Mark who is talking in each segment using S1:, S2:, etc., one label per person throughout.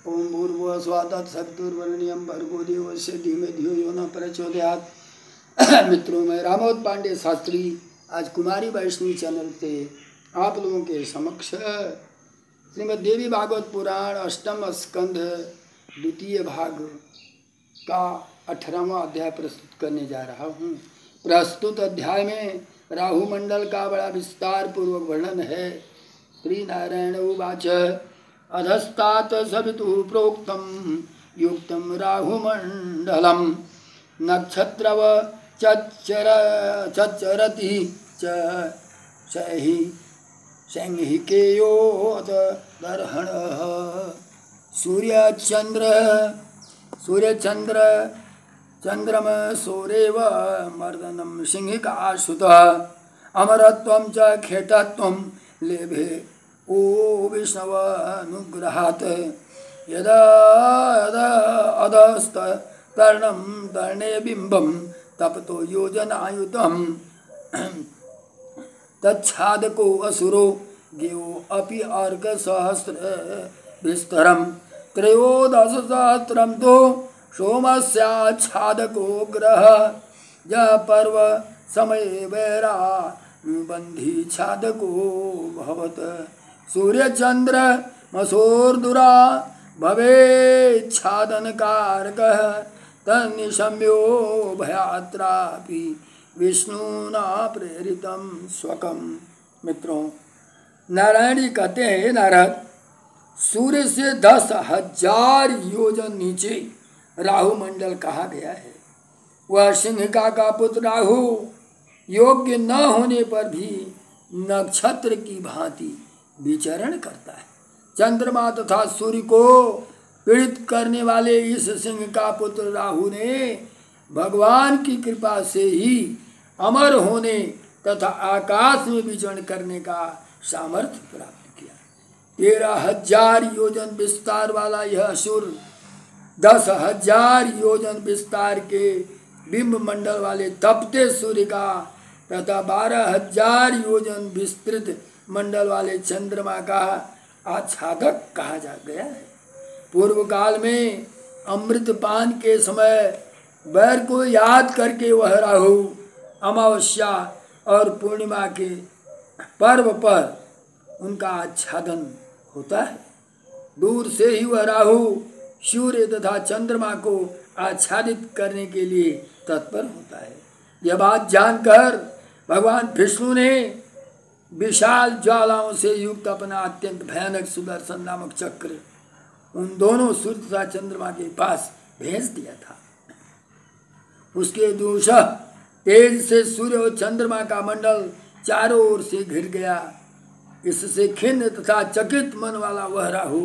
S1: ओम भूर्भुवः स्वः तत्सवितुर्वरेण्यं भर्गो देवस्य धीमहि धियो यो नः प्रचोदयात्। मित्रों, मैं रामोद पांडे शास्त्री आज कुमारी वैष्णवी चैनल से आप लोगों के समक्ष श्रीमद् देवी भागवत पुराण अष्टम स्कंध द्वितीय भाग का 18वां अध्याय प्रस्तुत करने जा रहा हूँ। प्रस्तुत अध्याय में राहु मंडल का बड़ा विस्तार पूर्वक वर्णन है। श्री नारायण उवाच अधस्तात् सवितुः प्रोक्तं युक्तं राहुमण्डलं नक्षत्रव चच्चरति च संहिकेयोऽथ दर्हणः सूर्यचन्द्र चन्द्रम सौरेव मर्दनं सिंहिकासुतः अमरत्वं च खेटत्वं लेभे ओ विष्णवनुग्रहात् यदा अधस्तर्णं तर्णे बिम्बं तपतो योजनायुतं तच्छादको असुरो गेयो अपि अर्कसहस्रविस्तरं त्रयोदशसहस्रं तु सोमस्याच्छादको ग्रह ज पर्व समये वैरा बन्धी छादको भवत् सूर्यचन्द्र मसोर्दुरा भवेच्छादनकारकः तन्निशम्यो भयात्रापि विष्णुना प्रेरितं स्वकम्। मित्रों, नारायण जी कहते हैं, नारद, सूर्य से 10,000 योजन नीचे राहु मंडल कहा गया है। वह सिंहिका का पुत्र राहु योग्य न होने पर भी नक्षत्र की भांति विचरण करता है। चंद्रमा तथा सूर्य को पीड़ित करने वाले इस सिंह का पुत्र राहु ने भगवान की कृपा से ही अमर होने तथा आकाश में विचरण करने का सामर्थ्य प्राप्त किया। 13,000 योजन विस्तार वाला यह असुर 10,000 योजन विस्तार के बिंब मंडल वाले तपते सूर्य का तथा 12,000 योजन विस्तृत मंडल वाले चंद्रमा का आच्छादक कहा जा गया है। पूर्व काल में अमृतपान के समय बैर को याद करके वह राहु अमावस्या और पूर्णिमा के पर्व पर उनका आच्छादन होता है। दूर से ही वह राहु सूर्य तथा चंद्रमा को आच्छादित करने के लिए तत्पर होता है। यह बात जानकर भगवान विष्णु ने विशाल ज्वालाओं से युक्त अपना अत्यंत भयानक सुदर्शन नामक चक्र उन दोनों सूर्य तथा चंद्रमा के पास भेज दिया था। उसके दूषः तेज से सूर्य और चंद्रमा का मंडल चारों ओर से घिर गया। इससे खिन्न तथा चकित मन वाला वह राहु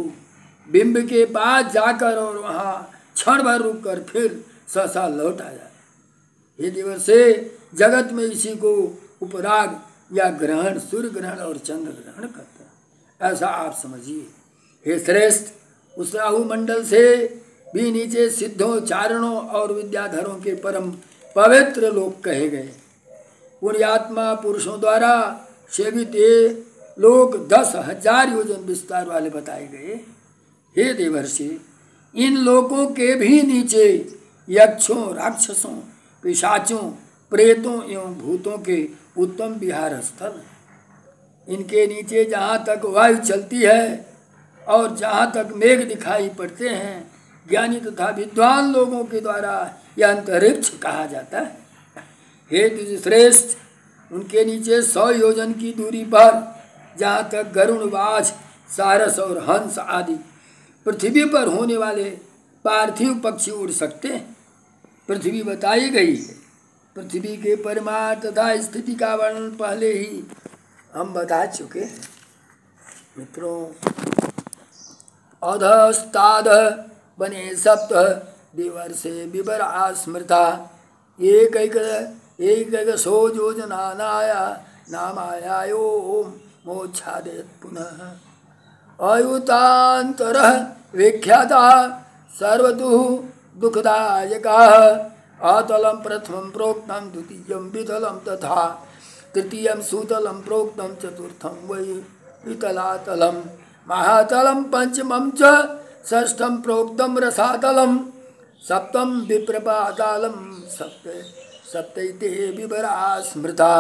S1: बिंब के पास जाकर और वहां क्षण भर रुक कर फिर सहसा लौट आया। ये दिवस से जगत में इसी को उपराग या ग्रहण, सूर्य ग्रहण और चंद्र ग्रहण करता है, ऐसा आप समझिए। हे श्रेष्ठ, उस राहु मंडल से भी नीचे सिद्धों, चारणों और विद्याधरों के परम पवित्र लोक कहे गए। पुण्यात्मा पुरुषों द्वारा सेवित ये लोक 10,000 योजन विस्तार वाले बताए गए। हे देवर्षि, इन लोकों के भी नीचे यक्षों, राक्षसों, पिशाचों, प्रेतों एवं भूतों के उत्तम विहार स्थल। इनके नीचे जहाँ तक वायु चलती है और जहाँ तक मेघ दिखाई पड़ते हैं, ज्ञानी तथा विद्वान लोगों के द्वारा यह अंतरिक्ष कहा जाता है। हे द्विज श्रेष्ठ, उनके नीचे 100 योजन की दूरी पर जहाँ तक गरुण, बाज, सारस और हंस आदि पृथ्वी पर होने वाले पार्थिव पक्षी उड़ सकते हैं, पृथ्वी बताई गई है। पृथ्वी के परिमाण तथा स्थिति का वर्णन पहले ही हम बता चुके हैं। मित्रों, अधस्ताद बने सप्त दिवर्षे विवरा स्मृता एक सो योजनानाया नामायायो मोक्षादेत पुनः अयुतांतरः विख्याता सर्वतुः दुःखदायकाः अतलं प्रथमं प्रोक्तं द्वितीयं वितलं तथा तृतीयं सुतलं प्रोक्तं चतुर्थं वै वितलातलं महातलं पंचमं च षष्ठम प्रोक्तम रसातलम सप्तम विप्रपातालम सप्तैते विवरा स्मृता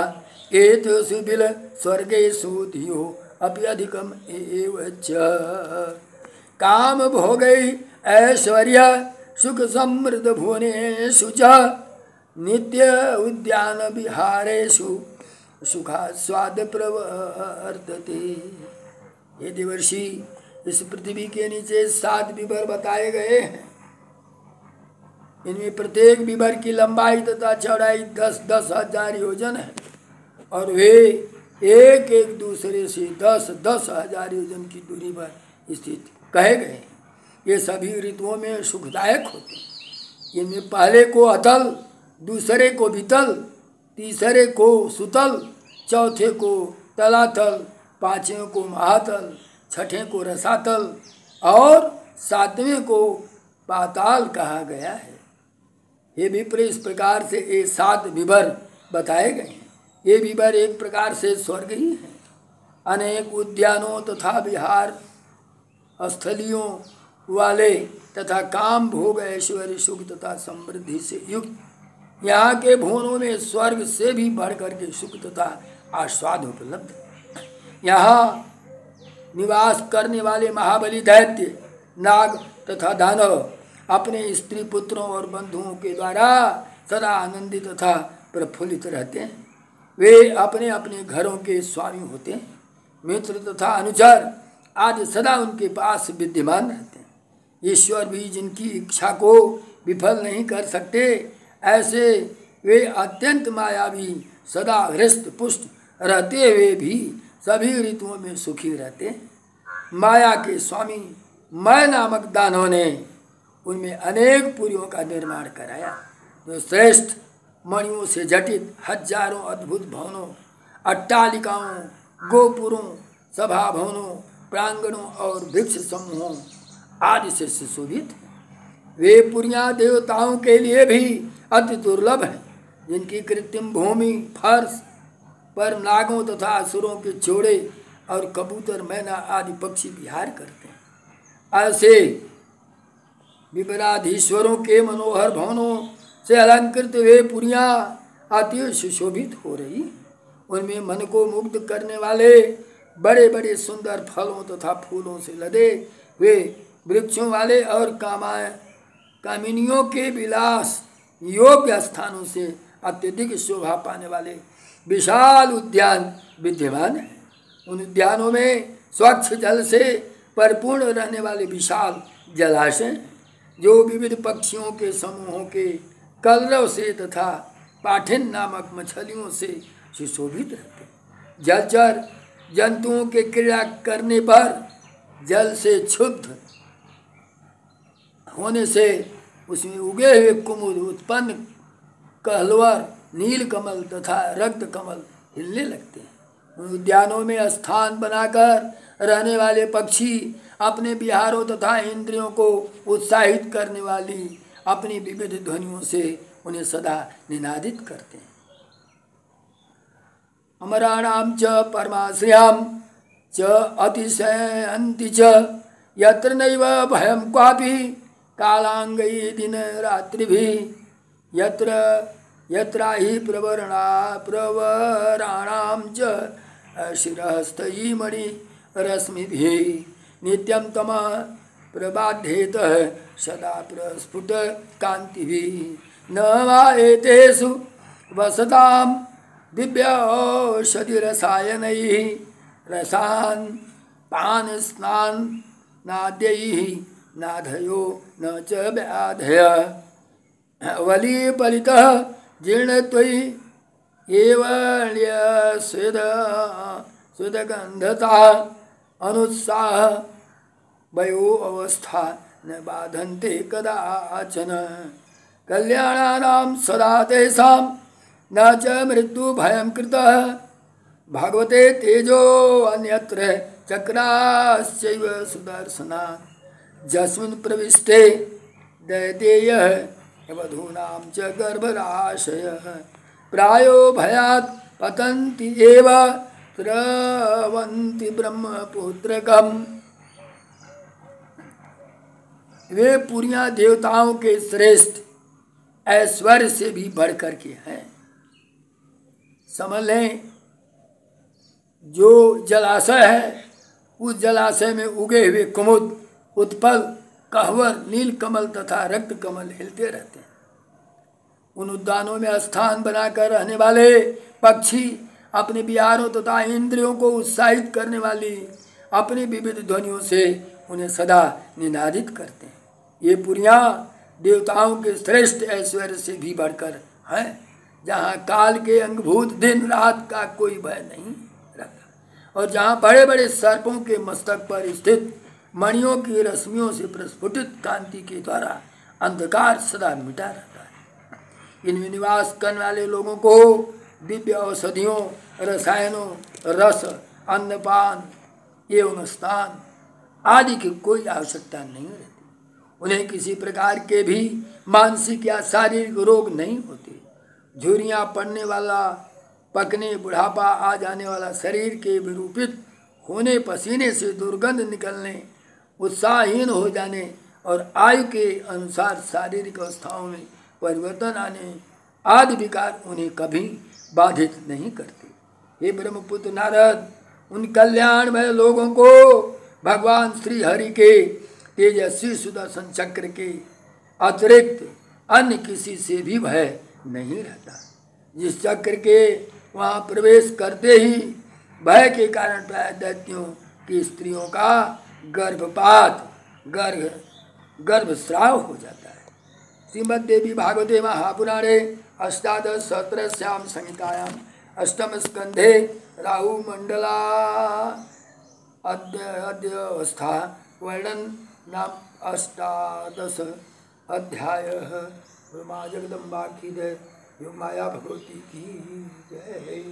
S1: एतेषु बिल स्वर्गेषु धियो अपि अधिकम एव च। काम भोगै ऐश्वर्य सुख समृद्ध भुवनेषु च नित्य उद्यान विहारेषु सुखास्वाद प्रवर्तते। ये देवर्षि, इस पृथ्वी के नीचे 7 विवर बताए गए हैं। इनमें प्रत्येक विवर की लंबाई तथा चौड़ाई 10-10 हजार योजन है और वे एक एक दूसरे से 10-10 हजार योजन की दूरी पर स्थित कहे गए। ये सभी ऋतुओं में सुखदायक होते हैं। इनमें पहले को अतल, दूसरे को वितल, तीसरे को सुतल, चौथे को तलातल, पांचवें को महातल, छठे को रसातल और सातवें को पाताल कहा गया है। ये विप्र, इस प्रकार से ये 7 विवर बताए गए हैं। ये विवर एक प्रकार से स्वर्ग ही है। अनेक उद्यानों तथा विहार स्थलियों वाले तथा काम भोग ऐश्वर्य सुख तथा समृद्धि से युक्त यहाँ के भुवनों में स्वर्ग से भी बढ़कर के सुख तथा आस्वाद उपलब्ध है। यहाँ निवास करने वाले महाबली दैत्य, नाग तथा दानव अपने स्त्री पुत्रों और बंधुओं के द्वारा सदा आनंदित तथा प्रफुल्लित रहते हैं। वे अपने अपने घरों के स्वामी होते हैं। मित्र तथा अनुचर आज सदा उनके पास विद्यमान रहते हैं। ईश्वर भी जिनकी इच्छा को विफल नहीं कर सकते, ऐसे वे अत्यंत मायावी सदा हृष्ट पुष्ट रहते हुए भी सभी ऋतुओं में सुखी रहते हैं। माया के स्वामी मय नामक दानव ने उनमें अनेक पुरियों का निर्माण कराया, जो श्रेष्ठ मणियों से जटित हजारों अद्भुत भवनों, अट्टालिकाओं, गोपुरों, सभा भवनों, प्रांगणों और वृक्ष समूहों आदि से सुशोभित। वे पुरियां देवताओं के लिए भी अति दुर्लभ हैं, जिनकी कृत्रिम भूमि फर्श पर नागों तथा असुरों के जोड़े और कबूतर, मैना आदि पक्षी विहार करते हैं। ऐसे विपराधीश्वरों के मनोहर भवनों से अलंकृत वे पुरियां अति सुशोभित हो रही। उनमें मन को मुग्ध करने वाले बड़े बड़े सुंदर फलों तथा फूलों से लदे वे वृक्षों वाले और कामिनियों के विलास योग्य स्थानों से अत्यधिक शोभा पाने वाले विशाल उद्यान विद्यमान है। उन उद्यानों में स्वच्छ जल से परिपूर्ण रहने वाले विशाल जलाशय, जो विविध पक्षियों के समूहों के कलरव से तथा पाठिन नामक मछलियों से सुशोभित रहते। जलचर जंतुओं के क्रीड़ा करने पर जल से क्षुब्ध होने से उसमें उगे हुए कुमुद उत्पन्न कहलवर, नील कमल तथा रक्त कमल हिलने लगते हैं। उद्यानों में स्थान बनाकर रहने वाले पक्षी अपने विहारों तथा इंद्रियों को उत्साहित करने वाली अपनी विविध ध्वनियों से उन्हें सदा निनादित करते हैं। अमराणाम च परमाश्रयाम च अतिशयन्ति च यत्र नैव भयं क्वापि कालांगै दिन रात्रिभिः यत्र यत्राहि प्रवराणाम च शिरस्तयी मणि रश्मिभिः नित्यं तमः प्रबाध्येत सदा प्रस्फुट कांतिभिः न वा एतेषु वसतां दिव्य औषधि रसायनैः रसान् पान स्नान नाद्यैः नाधयो न च व्याधय वलीपलितः जीर्णत्वयि एव स्वेदगन्धता अनुत्साह वयो अवस्था न बाधन्ते कदाचन कल्याणानां सदा तेषां न च मृत्यु भयं कृतः भगवते तेजो अन्यत्र चक्राश्चैव सुदर्शना जस्मिन् प्रविष्टे दैतेयः वधूनां च गर्भराशयः प्रायो भयात् पतन्ति एव स्रवन्ति ब्रह्मपुत्रकम् वे पुरियां देवताओं के श्रेष्ठ ऐश्वर्य से भी बढ़कर के हैं। समझ लें, जो जलाशय है उस जलाशय में उगे हुए कुमुद, उत्पल, कहवर, नीलकमल तथा रक्त कमल हिलते रहते हैं। उन उद्यानों में स्थान बनाकर रहने वाले पक्षी अपने विहारों तथा इंद्रियों को उत्साहित करने वाली अपनी विविध ध्वनियों से उन्हें सदा निनादित करते हैं। ये पुरियां देवताओं के श्रेष्ठ ऐश्वर्य से भी बढ़कर हैं, जहाँ काल के अंगभूत दिन रात का कोई भय नहीं रहता और जहाँ बड़े बड़े सर्पों के मस्तक पर स्थित मणियों की रश्मियों से प्रस्फुटित कांति के द्वारा अंधकार सदा मिटा रहता है। इनमें निवास करने वाले लोगों को दिव्य औषधियों, रसायनों, रस, अन्नपान एवं स्नान आदि की कोई आवश्यकता नहीं रहती। उन्हें किसी प्रकार के भी मानसिक या शारीरिक रोग नहीं होते। झुर्रियाँ पड़ने वाला, पकने, बुढ़ापा आ जाने वाला, शरीर के विरूपित होने, पसीने से दुर्गंध निकलने, उत्साहहीन हो जाने और आयु के अनुसार शारीरिक अवस्थाओं में परिवर्तन आने आदि विकार उन्हें कभी बाधित नहीं करते। हे ब्रह्मपुत्र नारद, उन कल्याणमय लोगों को भगवान श्री हरि के तेजस्वी सुदर्शन चक्र के अतिरिक्त अन्य किसी से भी भय नहीं रहता। जिस चक्र के वहाँ प्रवेश करते ही भय के कारण प्राय दैत्यों की स्त्रियों का गर्भपात, गर्भस्राव हो जाता है। श्रीमद्देवी भागवते महापुराणे अष्टादश सहस्रस्याम संहितायां अष्टम स्कंधे राहु मंडला अध्यवस्था वर्णन नाम अष्टादश अध्यायः। माँ जगदम्बा की जय, माया भगवती की जय।